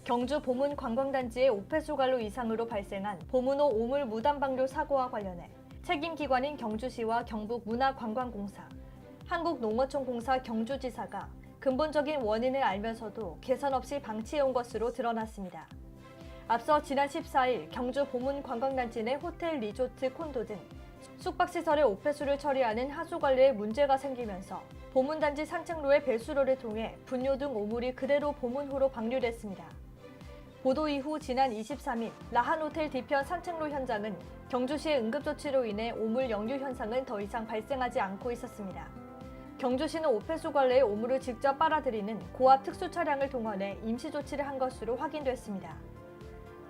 경주 보문 관광단지의 오폐수관로 이상으로 발생한 보문호 오물 무단 방류 사고와 관련해 책임기관인 경주시와 경북문화관광공사, 한국농어촌공사 경주지사가 근본적인 원인을 알면서도 개선 없이 방치해온 것으로 드러났습니다. 앞서 지난 14일 경주 보문 관광단지 내 호텔, 리조트, 콘도 등 숙박시설의 오폐수를 처리하는 하수관리에 문제가 생기면서 보문단지 산책로의 배수로를 통해 분뇨 등 오물이 그대로 보문호로 방류됐습니다. 보도 이후 지난 23일 라한호텔 뒤편 산책로 현장은 경주시의 응급조치로 인해 오물 역류 현상은 더 이상 발생하지 않고 있었습니다. 경주시는 오폐수 관리에 오물을 직접 빨아들이는 고압 특수 차량을 동원해 임시 조치를 한 것으로 확인됐습니다.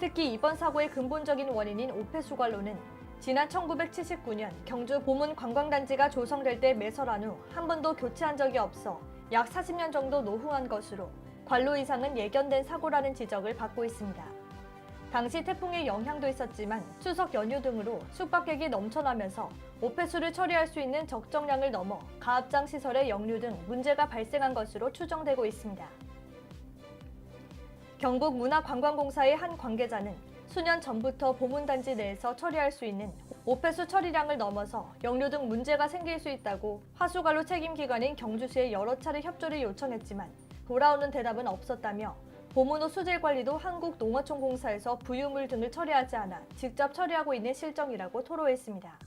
특히 이번 사고의 근본적인 원인인 오폐수 관로는 지난 1979년 경주 보문 관광단지가 조성될 때 매설한 후 한 번도 교체한 적이 없어 약 40년 정도 노후한 것으로 관로 이상은 예견된 사고라는 지적을 받고 있습니다. 당시 태풍의 영향도 있었지만 추석 연휴 등으로 숙박객이 넘쳐나면서 오폐수를 처리할 수 있는 적정량을 넘어 가압장 시설의 역류 등 문제가 발생한 것으로 추정되고 있습니다. 경북문화관광공사의 한 관계자는 수년 전부터 보문단지 내에서 처리할 수 있는 오폐수 처리량을 넘어서 역류 등 문제가 생길 수 있다고 하수관로 책임기관인 경주시에 여러 차례 협조를 요청했지만 돌아오는 대답은 없었다며 보문호 수질 관리도 한국농어촌공사에서 부유물 등을 처리하지 않아 직접 처리하고 있는 실정이라고 토로했습니다.